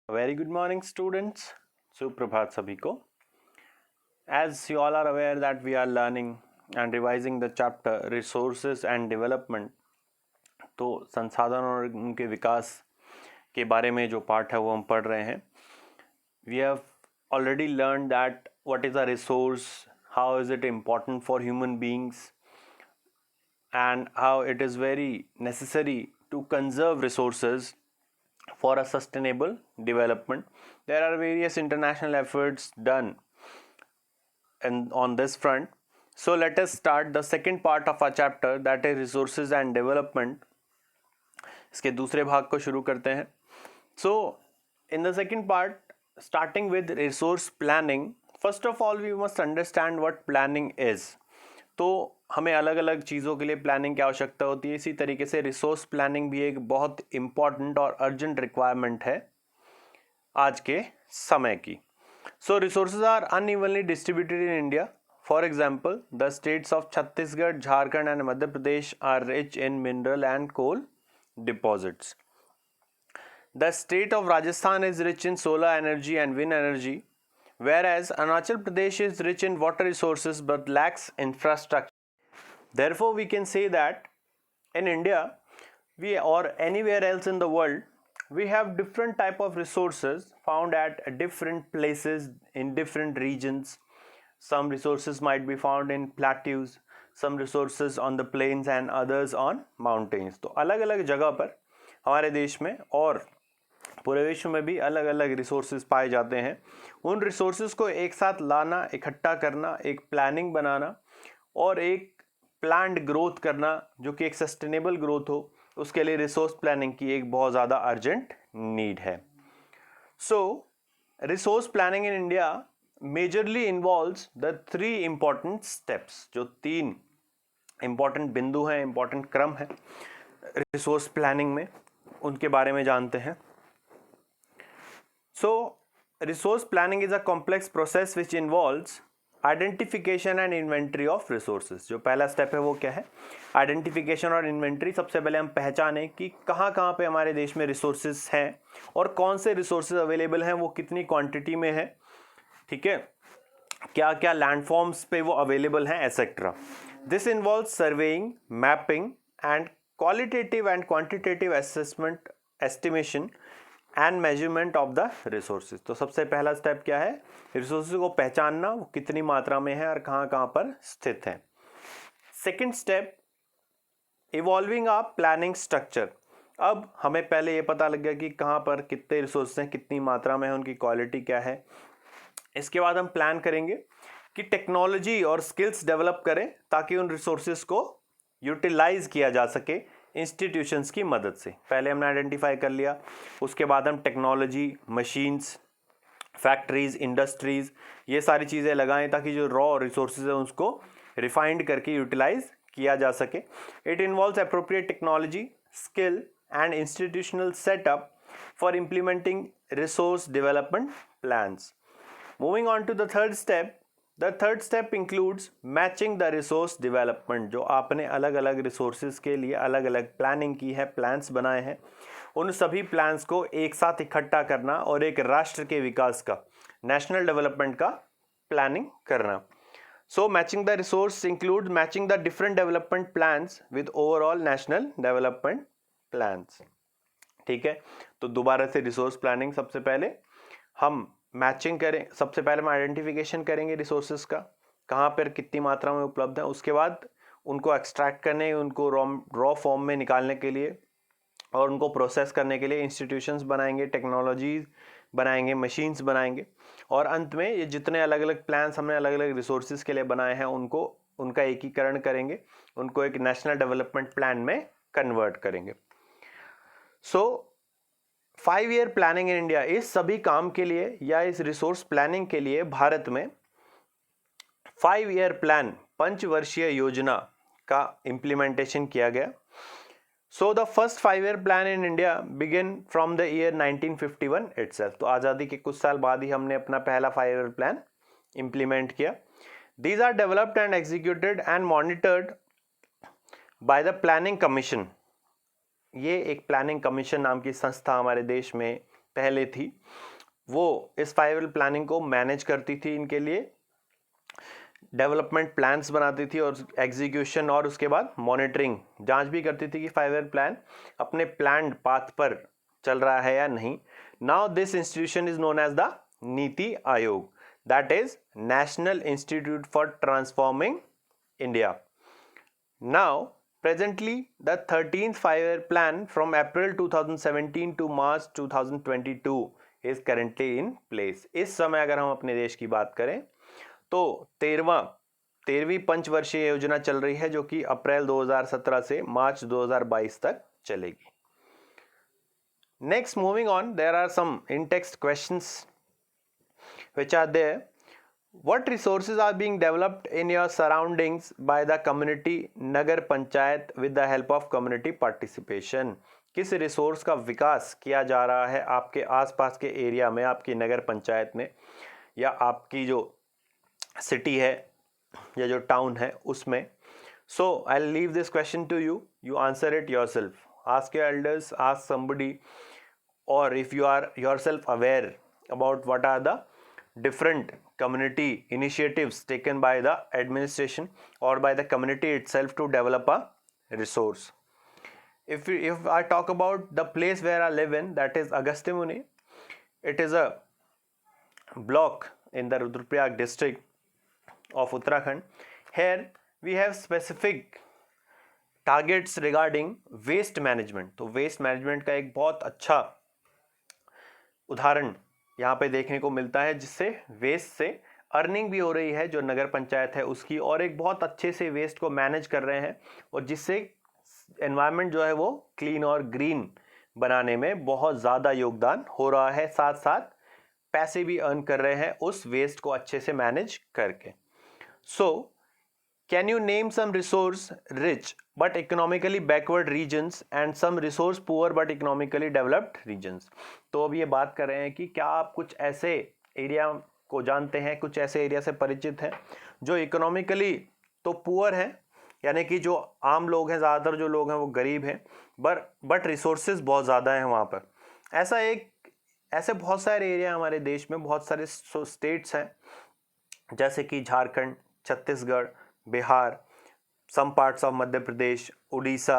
Very good morning, students. Suprabhat sabhi ko. As you all are aware that we are learning and revising the chapter resources and development. तो संसाधन और उनके विकास के बारे में जो पार्ट है वो हम पढ़ रहे हैं. We have already learned that what is a resource, how is it important for human beings, and how it is very necessary to conserve resources for a sustainable development. There are various international efforts done on this front. So let us start the second part of our chapter, that is resources and development. इसके दूसरे भाग को शुरू करते हैं. So in the second part, starting with resource planning, first of all we must understand what planning is. तो हमें अलग अलग चीज़ों के लिए प्लानिंग की आवश्यकता होती है. इसी तरीके से रिसोर्स प्लानिंग भी एक बहुत इम्पॉर्टेंट और अर्जेंट रिक्वायरमेंट है आज के समय की. So resources are unevenly distributed in India. For example, the states of Chhattisgarh, Jharkhand and Madhya Pradesh are rich in mineral and coal deposits. The state of Rajasthan is rich in solar energy and wind energy, whereas Arunachal Pradesh is rich in water resources but lacks infrastructure. Therefore, we can say that in India, or anywhere else in the world, we have different type of resources found at different places in different regions. Some resources might be found in plateaus, some resources on the plains and others on mountains. तो अलग अलग जगह पर हमारे देश में और पूरे विश्व में भी अलग अलग रिसोर्सेज पाए जाते हैं. उन रिसोर्सेज को एक साथ लाना, इकट्ठा करना, एक प्लानिंग बनाना और एक प्लान्ड ग्रोथ करना जो कि एक सस्टेनेबल ग्रोथ हो, उसके लिए रिसोर्स प्लानिंग की एक बहुत ज़्यादा अर्जेंट नीड है. So resource planning in India majorly involves the 3 important steps. जो 3 इम्पॉर्टेंट बिंदु हैं, इम्पॉर्टेंट क्रम है रिसोर्स प्लानिंग में, उनके बारे में जानते हैं. So resource planning is a complex process which involves identification and inventory of resources. जो पहला स्टेप है वो क्या है? आइडेंटिफिकेशन और इन्वेंट्री. सबसे पहले हम पहचानें कि कहाँ कहाँ पे हमारे देश में रिसोर्सेज हैं और कौन से रिसोर्सेज अवेलेबल हैं, वो कितनी क्वांटिटी में है, ठीक है, क्या क्या लैंडफॉर्म्स पे वो अवेलेबल हैं, etcetera. This involve surveying, mapping and qualitative and quantitative assessment, estimation and measurement of the resources. तो सबसे पहला स्टेप क्या है? रिसोर्सेज को पहचानना, वो कितनी मात्रा में है और कहाँ कहाँ पर स्थित है. Second step, evolving a planning structure. अब हमें पहले ये पता लग गया कि कहाँ पर कितने रिसोर्सेज हैं, कितनी मात्रा में है, उनकी क्वालिटी क्या है. इसके बाद हम प्लान करेंगे कि टेक्नोलॉजी और स्किल्स डेवलप करें ताकि उन रिसोर्सेज को यूटिलाइज किया जा सके इंस्टीट्यूशंस की मदद से. पहले हमने आइडेंटिफाई कर लिया, उसके बाद हम टेक्नोलॉजी, मशीन्स, फैक्ट्रीज, इंडस्ट्रीज, ये सारी चीज़ें लगाएं ताकि जो रॉ रिसोर्सेज है उसको रिफाइंड करके यूटिलाइज किया जा सके. It involves appropriate technology, skill and institutional setup for implementing resource development plans. Moving on to the third step. The third step includes matching the resource development. जो आपने अलग अलग रिसोर्सेज के लिए अलग अलग प्लानिंग की है, प्लान्स बनाए हैं, उन सभी प्लान्स को एक साथ इकट्ठा करना और एक राष्ट्र के विकास का, नेशनल डेवलपमेंट का प्लानिंग करना. So matching the resource include matching the different development plans with overall national development plans. ठीक है, तो दोबारा से रिसोर्स प्लानिंग, सबसे पहले हम मैचिंग करें. सबसे पहले हम आइडेंटिफिकेशन करेंगे रिसोर्सेज का, कहाँ पर कितनी मात्रा में उपलब्ध है. उसके बाद उनको एक्सट्रैक्ट करने, उनको रॉ फॉर्म में निकालने के लिए और उनको प्रोसेस करने के लिए इंस्टीट्यूशंस बनाएंगे, टेक्नोलॉजीज बनाएंगे, मशीन्स बनाएंगे. और अंत में ये जितने अलग अलग प्लान्स हमने अलग अलग रिसोर्सेज के लिए बनाए हैं उनका एकीकरण करेंगे, उनको एक नेशनल डेवलपमेंट प्लान में कन्वर्ट करेंगे. सो 5 ईयर प्लानिंग इन इंडिया, इस सभी काम के लिए या इस रिसोर्स प्लानिंग के लिए भारत में 5 ईयर प्लान, 5 वर्षीय योजना का इम्प्लीमेंटेशन किया गया. So the first 5 year plan in India begin from the year 1951 itself. तो आज़ादी के कुछ साल बाद ही हमने अपना पहला 5 ईयर प्लान इम्प्लीमेंट किया. These are developed and executed and monitored by the planning commission. ये एक प्लानिंग कमीशन नाम की संस्था हमारे देश में पहले थी वो इस 5 ईयर प्लानिंग को मैनेज करती थी, इनके लिए डेवलपमेंट प्लान्स बनाती थी और एग्जीक्यूशन और उसके बाद मॉनिटरिंग जांच भी करती थी कि 5 ईयर प्लान अपने प्लान्ड पाथ पर चल रहा है या नहीं. Now this institution is known as the NITI Aayog, that is national institute for transforming India. Now presently the 13th 5 year plan from April 2017 to March 2022 is currently in place. इस समय अगर हम अपने देश की बात करें तो 13वीं पंचवर्षीय योजना चल रही है जो कि अप्रैल 2017 से मार्च 2022 तक चलेगी. Next, moving on, there are some in-text questions which are there. What resources are being developed in your surroundings by the community Nagar panchayat with the help of community participation? किस रिसोर्स का विकास किया जा रहा है आपके आसपास के एरिया में, आपकी नगर पंचायत में या आपकी जो सिटी है या जो टाउन है उसमें. So I will leave this question to you, you answer it yourself. Ask your elders, ask somebody, or if you are yourself aware about what are the different community initiatives taken by the administration or by the community itself to develop a resource. If I talk about the place where I live in, that is Agasthyamuni. It is a block in the Rudraprayag district of Uttarakhand. Here we have specific targets regarding waste management. तो waste management का एक बहुत अच्छा उदाहरण यहाँ पे देखने को मिलता है जिससे वेस्ट से अर्निंग भी हो रही है जो नगर पंचायत है उसकी, और एक बहुत अच्छे से वेस्ट को मैनेज कर रहे हैं और जिससे एनवायरनमेंट जो है वो क्लीन और ग्रीन बनाने में बहुत ज़्यादा योगदान हो रहा है. साथ साथ पैसे भी अर्न कर रहे हैं उस वेस्ट को अच्छे से मैनेज करके. So can you name some resource rich but economically backward regions and some resource poor but economically developed regions. तो अब ये बात कर रहे हैं कि क्या आप कुछ ऐसे एरिया को जानते हैं, कुछ ऐसे एरिया से परिचित हैं जो इकोनॉमिकली तो पुअर हैं, यानी कि जो आम लोग हैं, ज़्यादातर जो लोग हैं वो गरीब हैं, बट रिसोर्सेज बहुत ज़्यादा हैं वहाँ पर. ऐसे बहुत सारे एरिया हमारे देश में, बहुत सारे स्टेट्स हैं जैसे कि Jharkhand, Chhattisgarh, Bihar, some parts of Madhya Pradesh, Odisha,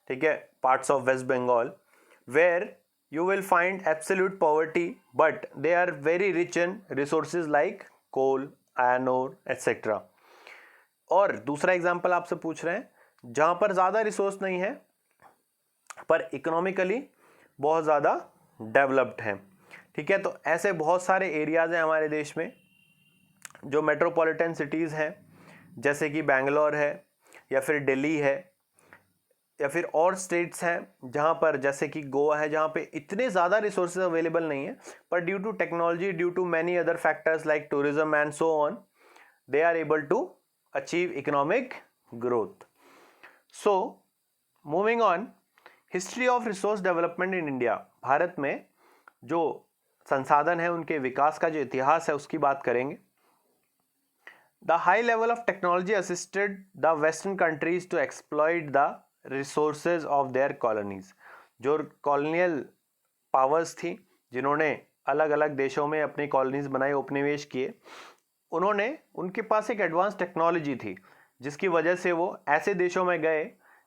ठीक है, parts of West Bengal, where you will find absolute poverty, but they are very rich in resources like coal, iron ore, etc. और दूसरा एग्जाम्पल आपसे पूछ रहे हैं जहाँ पर ज़्यादा रिसोर्स नहीं है पर इकोनॉमिकली बहुत ज़्यादा डेवलप्ड हैं. ठीक है, तो ऐसे बहुत सारे एरियाज़ हैं हमारे देश में जो मेट्रोपॉलिटन सिटीज़ हैं जैसे कि बेंगलोर है या फिर दिल्ली है या फिर और स्टेट्स हैं जहाँ पर जैसे कि गोवा है जहाँ पे इतने ज़्यादा रिसोर्सेज अवेलेबल नहीं है पर due to technology, due to many other factors like tourism and so on, they are able to achieve economic growth. So moving on, history of resource development in India. Bharat में जो संसाधन है उनके विकास का जो इतिहास है उसकी बात करेंगे. The high level of technology assisted the Western countries to exploit the resources of their colonies. जो कॉलोनियल पावर्स थी जिन्होंने अलग अलग देशों में अपनी कॉलोनीज बनाई, उपनिवेश किए, उनके पास एक एडवांस टेक्नोलॉजी थी जिसकी वजह से वो ऐसे देशों में गए,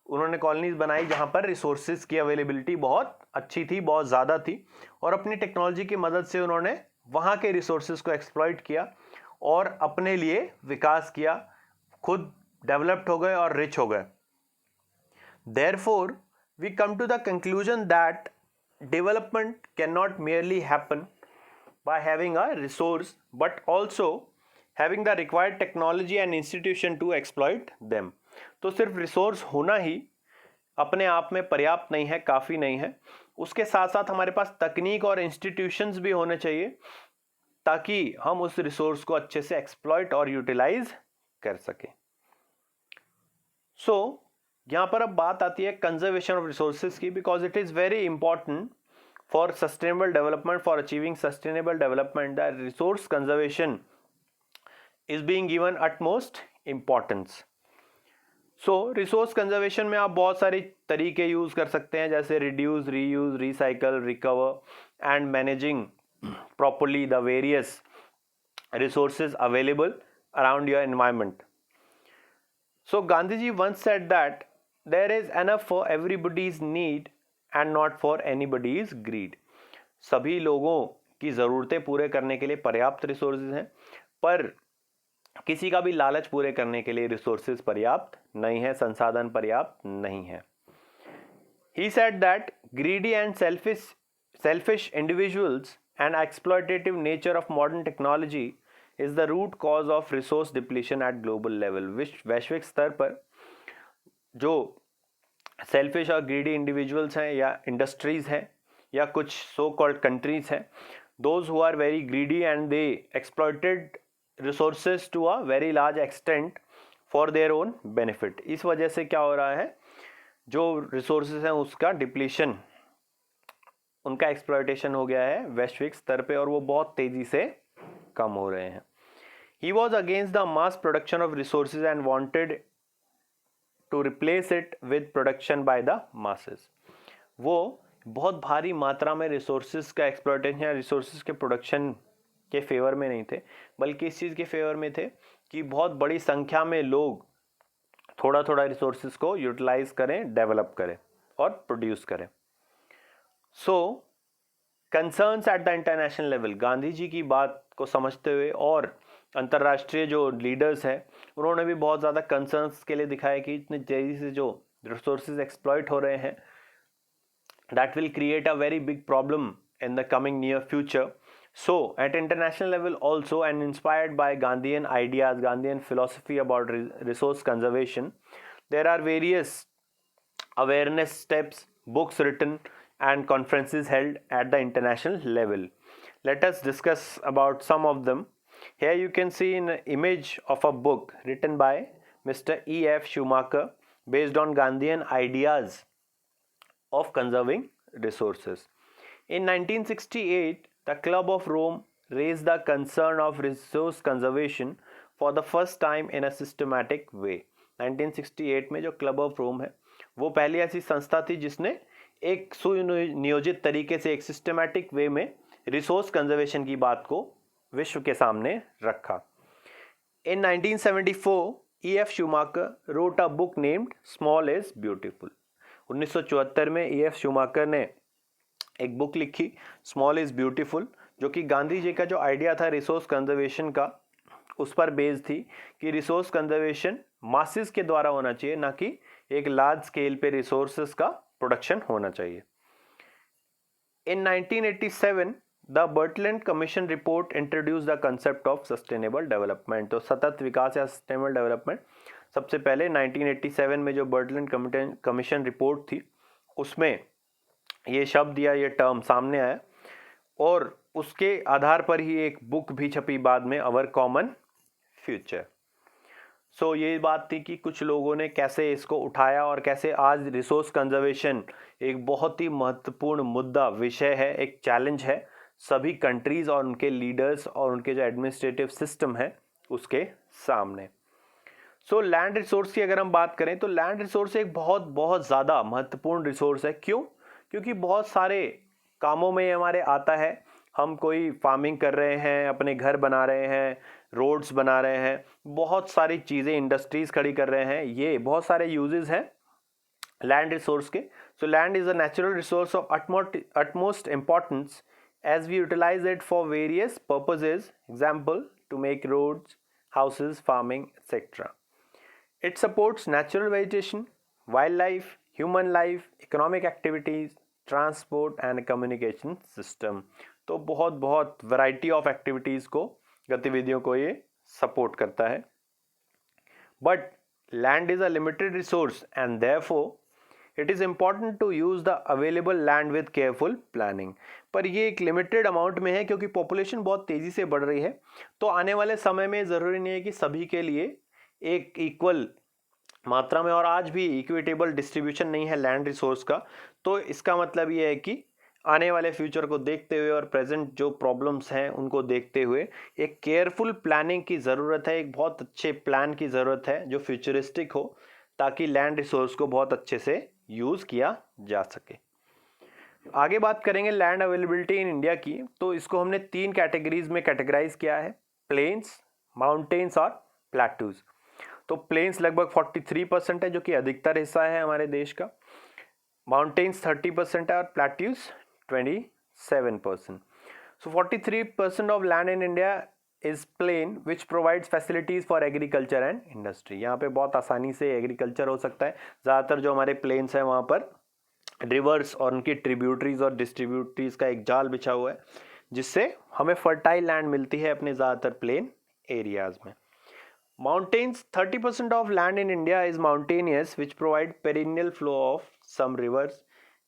उन्होंने कॉलोनीज बनाई जहाँ पर रिसोर्सेज की अवेलेबिलिटी बहुत अच्छी थी, बहुत ज़्यादा थी, और अपनी टेक्नोलॉजी की मदद से उन्होंने वहाँ के रिसोर्सेज को एक्सप्लॉइट किया और अपने लिए विकास किया, खुद डेवलप्ड हो गए और रिच हो गए. Therefore, we come to the conclusion that development cannot merely happen by having a resource, but also having the required technology and institution to exploit them. तो सिर्फ रिसोर्स होना ही अपने आप में पर्याप्त नहीं है, काफ़ी नहीं है. उसके साथ साथ हमारे पास तकनीक और इंस्टीट्यूशंस भी होने चाहिए ताकि हम उस रिसोर्स को अच्छे से एक्सप्लॉइट और यूटिलाइज कर सकें. सो यहाँ पर अब बात आती है कंजर्वेशन ऑफ रिसोर्सेज की, because it is very important for sustainable development, for achieving sustainable development the resource conservation is being given utmost importance. So resource conservation में आप बहुत सारे तरीके यूज कर सकते हैं, जैसे reduce, reuse, recycle, recover and managing properly the various resources available around your environment. So Gandhiji once said that there is enough for everybody's need and not for anybody's greed. सभी लोगों की ज़रूरतें पूरे करने के लिए पर्याप्त रिसोर्सेज हैं, पर किसी का भी लालच पूरे करने के लिए रिसोर्सेज पर्याप्त नहीं है, संसाधन पर्याप्त नहीं है. He said that greedy and selfish individuals and exploitative nature of modern technology is the root cause of resource depletion at global level. वैश्विक स्तर पर जो सेल्फिश और ग्रीडी इंडिविजुअल्स हैं या इंडस्ट्रीज हैं या कुछ सो कॉल्ड कंट्रीज हैं, those who are very greedy and they exploited resources to a very large extent for their own benefit. इस वजह से क्या हो रहा है, जो रिसोर्सेज हैं उसका डिप्लीशन, उनका एक्सप्लॉइटेशन हो गया है वैश्विक स्तर पे और वो बहुत तेजी से कम हो रहे हैं. He was against the mass production of resources and wanted to replace it with production by the masses. वो बहुत भारी मात्रा में रिसोर्सेज का एक्सप्लॉइटेशन या रिसोर्सेज के प्रोडक्शन के फेवर में नहीं थे, बल्कि इस चीज़ के फेवर में थे कि बहुत बड़ी संख्या में लोग थोड़ा थोड़ा रिसोर्सेज को यूटिलाइज करें, डेवलप करें और प्रोड्यूस करें. So concerns at the international level, Gandhi ji की बात को समझते हुए और अंतर्राष्ट्रीय जो लीडर्स हैं उन्होंने भी बहुत ज़्यादा कंसर्न्स के लिए दिखाया कि इतनी तेज़ी से जो रिसोर्सेज एक्सप्लॉइट हो रहे हैं, that will create a very big problem in the coming near future. So at international level also and inspired by Gandhian ideas, Gandhian philosophy about resource conservation, there are various awareness steps, books written and conferences held at the international level. Let us discuss about some of them. Here you can see an image of a book written by Mr. E.F. Schumacher based on Gandhian ideas of conserving resources. In 1968, the Club of Rome raised the concern of resource conservation for the first time in a systematic way. 1968 में जो club of Rome है वो पहली ऐसी संस्था थी जिसने एक सुनियोजित तरीके से एक सिस्टमैटिक वे में रिसोर्स कंजर्वेशन की बात को विश्व के सामने रखा. इन 1974 E.F. Schumacher wrote a book named Small is Beautiful. 1974 में E.F. Schumacher ने एक बुक लिखी स्मॉल इज ब्यूटीफुल, जो कि गांधी जी का जो आइडिया था रिसोर्स कंजर्वेशन का उस पर बेस्ड थी कि रिसोर्स कंजर्वेशन मासेस के द्वारा होना चाहिए, ना कि एक लार्ज स्केल पे रिसोर्सेस का प्रोडक्शन होना चाहिए. In 1987 the Brundtland commission report introduce the concept of sustainable development. तो सतत विकास या सस्टेनेबल डेवलपमेंट सबसे पहले 1987 में जो बर्टलैंड कमीशन रिपोर्ट थी उसमें ये शब्द या ये टर्म सामने आया और उसके आधार पर ही एक बुक भी छपी बाद में, अवर कॉमन फ्यूचर. सो ये बात थी कि कुछ लोगों ने कैसे इसको उठाया और कैसे आज रिसोर्स कंजर्वेशन एक बहुत ही महत्वपूर्ण मुद्दा, विषय है, एक चैलेंज है सभी कंट्रीज और उनके लीडर्स और उनके जो एडमिनिस्ट्रेटिव सिस्टम है उसके सामने. सो लैंड रिसोर्स की अगर हम बात करें तो लैंड रिसोर्स एक बहुत बहुत ज़्यादा महत्वपूर्ण रिसोर्स है. क्यों? क्योंकि बहुत सारे कामों में हमारे आता है. हम कोई फार्मिंग कर रहे हैं, अपने घर बना रहे हैं, रोड्स बना रहे हैं, बहुत सारी चीज़ें, इंडस्ट्रीज खड़ी कर रहे हैं, ये बहुत सारे यूजेस हैं लैंड रिसोर्स के. So land is a natural resource of utmost importance as we utilize it for various purposes, example to make roads, houses, farming, etc. It supports natural vegetation, wildlife, human life, economic activities, transport and communication system. तो बहुत बहुत variety of activities को, गतिविधियों को ये support करता है. But land is a limited resource and therefore it is important to use the available land with careful planning. पर ये एक लिमिटेड अमाउंट में है क्योंकि पॉपुलेशन बहुत तेज़ी से बढ़ रही है. तो आने वाले समय में ज़रूरी नहीं है कि सभी के लिए एक इक्वल मात्रा में, और आज भी इक्विटेबल डिस्ट्रीब्यूशन नहीं है लैंड रिसोर्स का. तो इसका मतलब ये है कि आने वाले फ्यूचर को देखते हुए और प्रेजेंट जो प्रॉब्लम्स हैं उनको देखते हुए एक केयरफुल प्लानिंग की ज़रूरत है, एक बहुत अच्छे प्लान की ज़रूरत है जो फ्यूचरिस्टिक हो, ताकि लैंड रिसोर्स को बहुत अच्छे से यूज किया जा सके। आगे बात करेंगे लैंड अवेलेबिलिटी इन इंडिया की, तो इसको हमने 3 कैटेगरीज में कैटेगराइज किया है, प्लेन्स, माउंटेन्स और प्लेट्यूज। तो प्लेन्स लगभग 43% है जो कि अधिकतर हिस्सा है हमारे देश का, माउंटेन्स 30% है और plateaus 27%। So 43% of land in India is plain which provides facilities for agriculture and industry. यहाँ पे बहुत आसानी से एग्रीकल्चर हो सकता है। ज़्यादातर जो हमारे प्लेन्स हैं वहाँ पर रिवर्स और उनकी ट्रिब्यूटरीज और डिस्ट्रीब्यूटरीज का एक जाल बिछा हुआ है, जिससे हमें फर्टाइल लैंड मिलती है अपने ज़्यादातर प्लेन एरियाज में। Mountains, 30% of land in India is mountainous, which provide perennial flow of some rivers,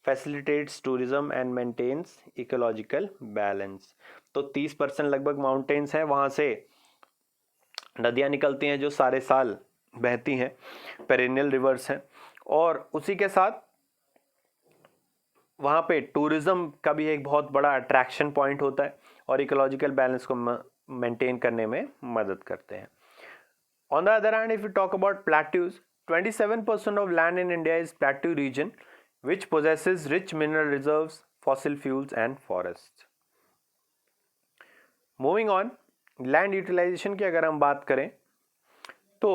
facilitates tourism and maintains ecological balance। तो 30% लगभग माउंटेन्स हैं, वहाँ से नदियाँ निकलती हैं जो सारे साल बहती हैं, पेरेनियल रिवर्स हैं, और उसी के साथ वहाँ पे टूरिज्म का भी एक बहुत बड़ा अट्रैक्शन पॉइंट होता है और इकोलॉजिकल बैलेंस को मेंटेन करने में मदद करते हैं। On the other hand, if we talk about plateaus, 27% of land in India is plateau region, which possesses rich mineral reserves, fossil fuels and forests. Moving on, land utilization की अगर हम बात करें तो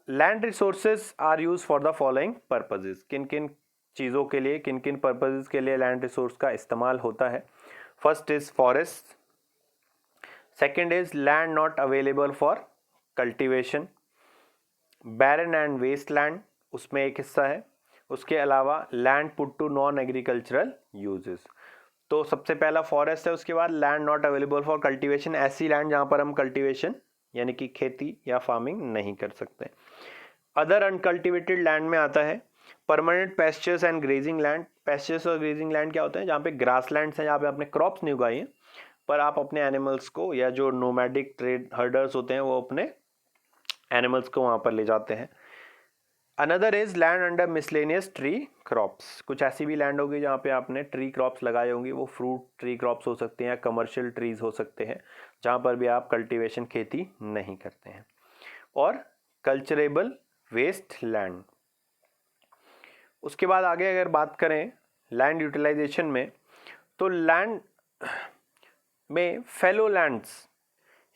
land resources are used for the following purposes. किन किन चीज़ों के लिए, किन किन purposes के लिए land resource का इस्तेमाल होता है? First is forest. Second is land not available for cultivation, barren and waste land उसमें एक हिस्सा है। उसके अलावा land put to non agricultural uses. तो सबसे पहला फॉरेस्ट है, उसके बाद land not available for cultivation, ऐसी लैंड जहां पर हम कल्टीवेशन यानी कि खेती या फार्मिंग नहीं कर सकते। अदर अनकल्टिवेटेड लैंड में आता है permanent pastures and grazing land. Pastures और ग्रेजिंग लैंड क्या होता है? जहाँ पे ग्रास लैंड्स हैं, जहाँ पे आपने क्रॉप्स नहीं उगाई हैं, पर आप अपने एनिमल्स को, या जो नोमैडिक ट्रेड हर्डर्स होते हैं वो अपने एनिमल्स को वहाँ पर ले जाते हैं। Another is land under miscellaneous tree crops. कुछ ऐसी भी लैंड होगी जहाँ पे आपने ट्री क्रॉप्स लगाए होंगे, वो फ्रूट ट्री क्रॉप्स हो सकते हैं या कमर्शियल ट्रीज हो सकते हैं, जहाँ पर भी आप कल्टीवेशन खेती नहीं करते हैं। और कल्चरेबल वेस्ट लैंड। उसके बाद आगे अगर बात करें लैंड यूटिलाइजेशन में, तो लैंड में फेलो लैंड्स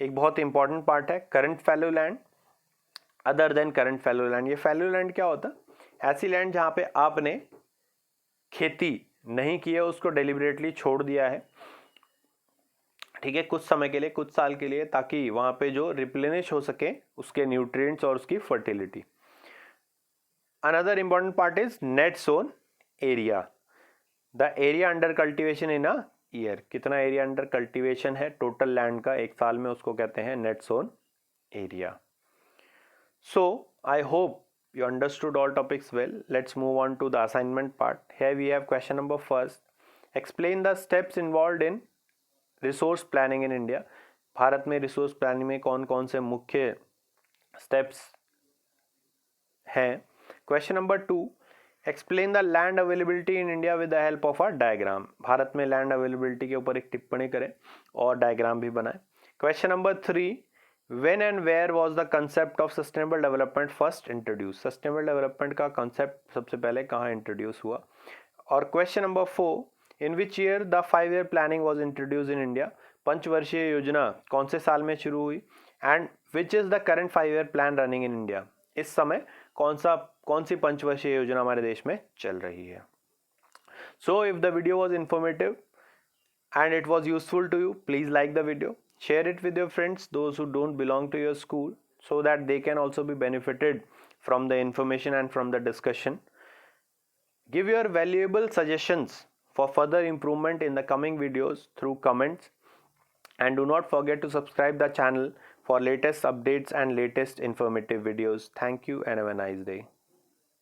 एक बहुत इंपॉर्टेंट पार्ट है। Current fellow land, other than current fellow land. ये फेलो लैंड क्या होता है? ऐसी लैंड जहाँ पे आपने खेती नहीं की है, उसको डेलिबरेटली छोड़ दिया है, ठीक है, कुछ समय के लिए, कुछ साल के लिए, ताकि वहाँ पे जो रिप्लेनिश हो सके उसके न्यूट्रिएंट्स और उसकी fertility. Another important part is net sown area, the area under cultivation in a year. कितना एरिया अंडर कल्टिवेशन है टोटल लैंड का एक साल में, उसको कहते हैं net sown area. So, I hope you understood all topics well. Let's move on to the assignment part. Here we have question number first. Explain the steps involved in resource planning in India. Bharat में resource planning में कौन कौन से मुख्य steps हैं? Question number 2, explain the land availability in India with the help of a diagram. Bharat में land availability के ऊपर एक टिप्पणी करें और डायग्राम भी बनाएं। Question number 3, When and where was the concept of sustainable development first introduced? Sustainable development का concept सबसे पहले कहाँ introduce हुआ? और question number 4, in which year the 5-year planning was introduced in India? पंचवर्षीय योजना कौन से साल में शुरू हुई? And which is the current 5-year plan running in India? इस समय कौन सी पंचवर्षीय योजना हमारे देश में चल रही है? So if the video was informative and it was useful to you, please like the video. Share it with your friends, those who don't belong to your school, so that they can also be benefited from the information and from the discussion. Give your valuable suggestions for further improvement in the coming videos through comments, and do not forget to subscribe the channel for latest updates and latest informative videos. Thank you and have a nice day.